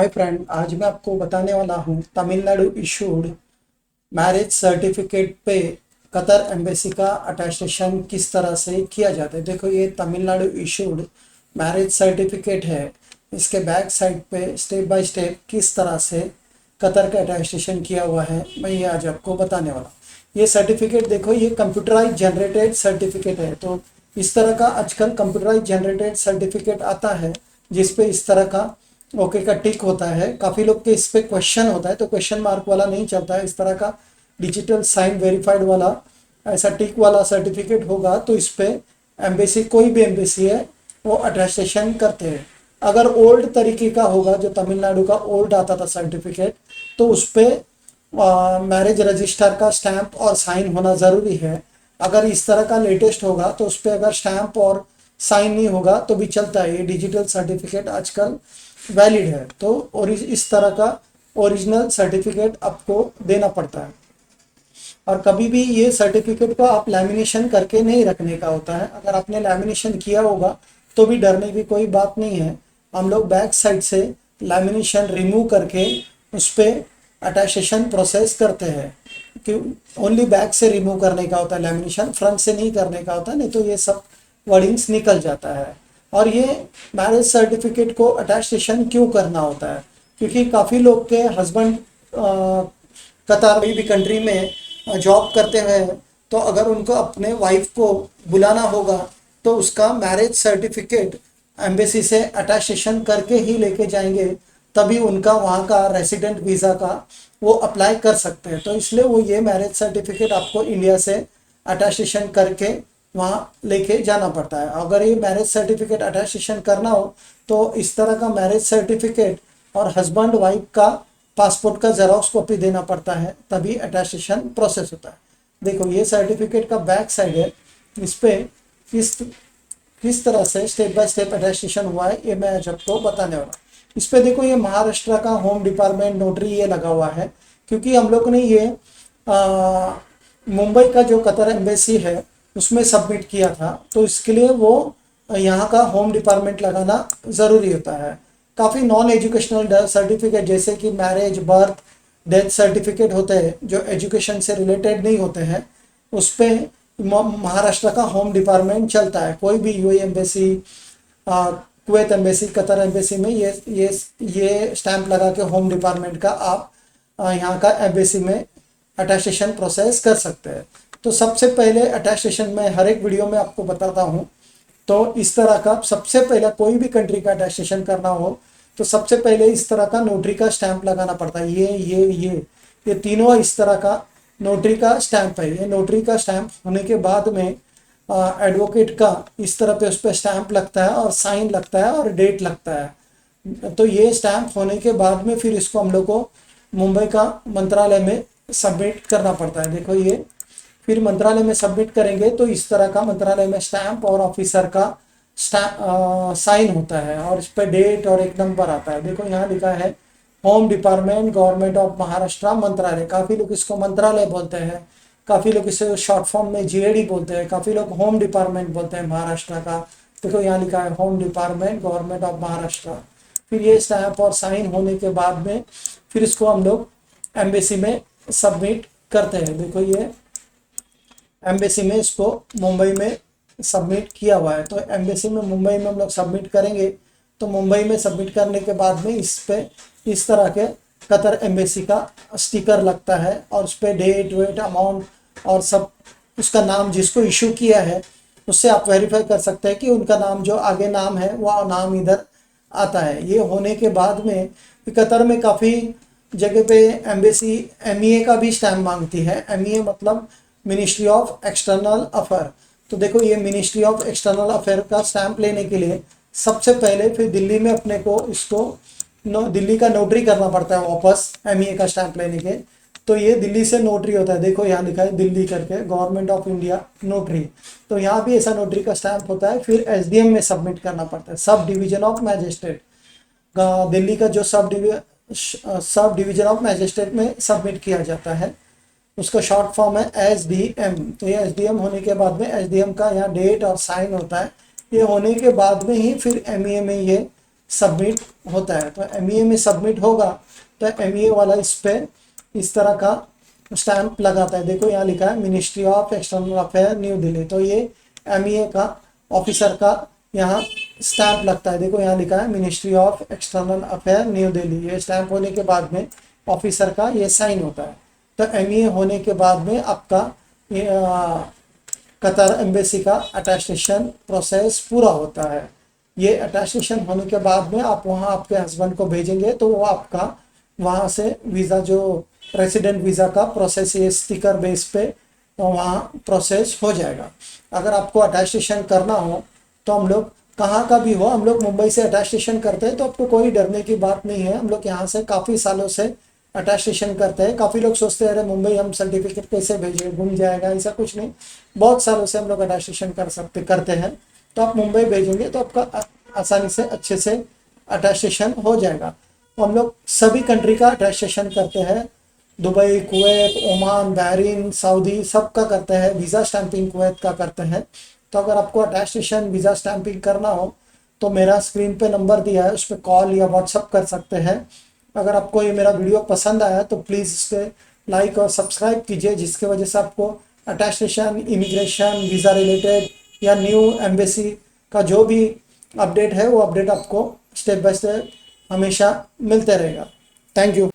Hi friend, आज मैं आपको बताने वाला हूँ तमिलनाडु इशूड मैरिज सर्टिफिकेट पे कतर एम्बेसी का अटेस्टेशन किस तरह से किया जाता है। देखो, ये तमिलनाडु इशूड मैरिज सर्टिफिकेट है। इसके बैक साइड पे स्टेप बाय स्टेप किस तरह से कतर का अटेस्टेशन किया हुआ है, मैं ये आज आपको बताने वाला हूँ। ये सर्टिफिकेट देखो, ये कंप्यूटराइज जनरेटेड सर्टिफिकेट है। तो इस तरह का आजकल कंप्यूटराइज जनरेटेड सर्टिफिकेट आता है जिसपे इस तरह का ओके का टिक होता है। काफ़ी लोग के इस पे क्वेश्चन होता है, तो क्वेश्चन मार्क वाला नहीं चलता है। इस तरह का डिजिटल साइन वेरीफाइड वाला ऐसा टिक वाला सर्टिफिकेट होगा तो इस पे एम्बेसी, कोई भी एम्बेसी है, वो अटेस्टेशन करते हैं। अगर ओल्ड तरीके का होगा, जो तमिलनाडु का ओल्ड आता था सर्टिफिकेट, तो उस पर मैरिज रजिस्टर का स्टैंप और साइन होना ज़रूरी है। अगर इस तरह का लेटेस्ट होगा तो उस पर अगर स्टैंप और साइन नहीं होगा तो भी चलता है। ये डिजिटल सर्टिफिकेट आजकल वैलिड है, तो और इस तरह का ओरिजिनल सर्टिफिकेट आपको देना पड़ता है। और कभी भी ये सर्टिफिकेट को आप लैमिनेशन करके नहीं रखने का होता है। अगर आपने लैमिनेशन किया होगा तो भी डरने की कोई बात नहीं है। हम लोग बैक साइड से लैमिनेशन रिमूव करके उस पर अटैचेशन प्रोसेस करते हैं कि ओनली बैक से रिमूव करने का होता है, लैमिनेशन फ्रंट से नहीं करने का होता, नहीं तो ये सब वर्डिंग्स निकल जाता है। और ये मैरिज सर्टिफिकेट को अटैस्टेशन क्यों करना होता है? क्योंकि काफ़ी लोग के हस्बैंड कतार भी कंट्री में जॉब करते हैं, तो अगर उनको अपने वाइफ को बुलाना होगा तो उसका मैरिज सर्टिफिकेट एम्बेसी से अटैस्टेशन करके ही लेके जाएंगे, तभी उनका वहाँ का रेसिडेंट वीज़ा का वो अप्लाई कर सकते हैं। तो इसलिए वो ये मैरिज सर्टिफिकेट आपको इंडिया से अटैस्टेशन करके वहाँ लेके जाना पड़ता है। अगर ये मैरिज सर्टिफिकेट अटैस्टेशन करना हो तो इस तरह का मैरिज सर्टिफिकेट और हस्बैंड वाइफ का पासपोर्ट का जेरॉक्स कॉपी देना पड़ता है, तभी अटैस्टेशन प्रोसेस होता है। देखो, ये सर्टिफिकेट का बैक साइड है। इस पर किस तरह से स्टेप बाय स्टेप अटैस्टेशन हुआ है ये मैं आपको बताने वाला हूँ। इस पे देखो, ये महाराष्ट्र का होम डिपार्टमेंट नोटरी ये लगा हुआ है, क्योंकि हम लोग ने ये मुंबई का जो कतर एम्बेसी है उसमें सबमिट किया था, तो इसके लिए वो यहाँ का होम डिपार्टमेंट लगाना ज़रूरी होता है। काफ़ी नॉन एजुकेशनल सर्टिफिकेट जैसे कि मैरिज, बर्थ, डेथ सर्टिफिकेट होते हैं जो एजुकेशन से रिलेटेड नहीं होते हैं, उस पर महाराष्ट्र का होम डिपार्टमेंट चलता है। कोई भी UAE embassy, Kuwait embassy, Qatar embassy में ये स्टैंप लगा के होम डिपार्टमेंट का आप यहाँ का एम्बेसी में अटैस्टेशन प्रोसेस कर सकते हैं। तो सबसे पहले अटैस्टेशन में हर एक वीडियो में आपको बताता हूँ। तो इस तरह का सबसे पहले कोई भी कंट्री का अटैस्टेशन करना हो तो सबसे पहले इस तरह का नोटरी का स्टैंप लगाना पड़ता है। ये तीनों इस तरह का नोटरी का स्टैंप है। ये नोटरी का स्टैंप होने के बाद में एडवोकेट का इस तरह पे उस पर स्टैंप लगता है और साइन लगता है और डेट लगता है। तो ये स्टैंप होने के बाद में फिर इसको हम लोग को मुंबई का मंत्रालय में सबमिट करना पड़ता है। देखो, ये फिर मंत्रालय में सबमिट करेंगे तो इस तरह का मंत्रालय में स्टैंप और ऑफिसर का साइन होता है और इस पर डेट और एक नंबर आता है। देखो, यहाँ लिखा है home department, government of Maharashtra, मंत्रालय। काफ़ी लोग इसको मंत्रालय बोलते हैं, काफ़ी लोग इसे शॉर्ट फॉर्म में जीएडी बोलते हैं, काफ़ी लोग होम डिपार्टमेंट बोलते हैं महाराष्ट्र का। देखो, यहाँ लिखा है home department, government of Maharashtra. फिर ये स्टैंप और साइन होने के बाद में फिर इसको हम लोग एम्बेसी में सबमिट करते हैं। देखो, ये एम्बेसी में इसको मुंबई में सबमिट किया हुआ है। तो एम्बेसी में मुंबई में हम लोग सबमिट करेंगे, तो मुंबई में सबमिट करने के बाद में इस पे इस तरह के कतर एम्बेसी का स्टिकर लगता है और उस पर डेट, वेट, अमाउंट और सब उसका नाम जिसको इशू किया है उससे आप वेरीफाई कर सकते हैं कि उनका नाम जो आगे नाम है वह नाम इधर आता है। ये होने के बाद में कतर में काफ़ी जगह पे एम्बेसी एमईए का भी स्टैम्प मांगती है। एमईए मतलब मिनिस्ट्री ऑफ एक्सटर्नल अफेयर। तो देखो, ये मिनिस्ट्री ऑफ एक्सटर्नल अफेयर का स्टैंप लेने के लिए सबसे पहले फिर दिल्ली में अपने को इसको दिल्ली का नोटरी करना पड़ता है वापस एमईए का स्टैंप लेने के। तो ये दिल्ली से नोटरी होता है। देखो, यहाँ लिखा है दिल्ली करके, गवर्नमेंट ऑफ इंडिया नोटरी। तो यहाँ भी ऐसा नोटरी का स्टैंप होता है। फिर एसडीएम में सबमिट करना पड़ता है, sub division of magistrate. Delhi का जो सब डिवीजन ऑफ मैजिस्ट्रेट में सबमिट किया जाता है, उसका शॉर्ट फॉर्म है एसडीएम। तो ये एसडीएम होने के बाद में एसडीएम का यहाँ डेट और साइन होता है। ये होने के बाद में ही फिर एमईए में ये सबमिट होता है। तो MEA में सबमिट होगा तो MEA वाला इस पे इस तरह का स्टैंप लगाता है। देखो यहाँ लिखा है ministry of external affair new Delhi. तो ये MEA का ऑफिसर का यहाँ स्टैंप लगता है। देखो यहाँ लिखा है ministry of external affair new Delhi. ये स्टैंप होने के बाद में ऑफिसर का ये साइन होता है। तो MEA होने के बाद में आपका कतर एम्बेसी का अटेस्टेशन प्रोसेस पूरा होता है। ये अटेस्टेशन होने के बाद में आप वहाँ आपके हस्बैंड को भेजेंगे तो वो आपका वहाँ से वीज़ा जो रेसिडेंट वीज़ा का प्रोसेस ये स्टिकर बेस पे वहाँ प्रोसेस हो जाएगा। अगर आपको अटेस्टेशन करना हो तो हम लोग कहाँ का भी हो, हम लोग मुंबई से अटेस्टेशन करते हैं तो आपको कोई डरने की बात नहीं है। हम लोग यहाँ से काफ़ी सालों से अटेस्टेशन करते हैं। काफ़ी लोग सोचते हैं अरे मुंबई हम सर्टिफिकेट कैसे भेजें, गुम जाएगा, ऐसा कुछ नहीं। बहुत सालों से हम लोग अटेस्टेशन करते हैं। तो आप मुंबई भेजेंगे तो आपका आसानी से अच्छे से अटेस्टेशन हो जाएगा। तो हम लोग सभी कंट्री का अटेस्टेशन करते हैं, Dubai, Kuwait, Oman, Bahrain, Saudi सब का करते हैं। वीज़ा स्टैंपिंग कुवैत का करते हैं। तो अगर आपको अटेस्टेशन वीज़ा स्टैंपिंग करना हो तो मेरा स्क्रीन पे नंबर दिया है, उस पर कॉल या व्हाट्सअप कर सकते हैं। अगर आपको ये मेरा वीडियो पसंद आया तो प्लीज़ इस पर लाइक और सब्सक्राइब कीजिए, जिसकी वजह से आपको अटेस्टेशन, इमिग्रेशन, वीज़ा रिलेटेड या न्यू एम्बेसी का जो भी अपडेट है वो अपडेट आपको स्टेप बाय स्टेप हमेशा मिलते रहेगा। Thank you.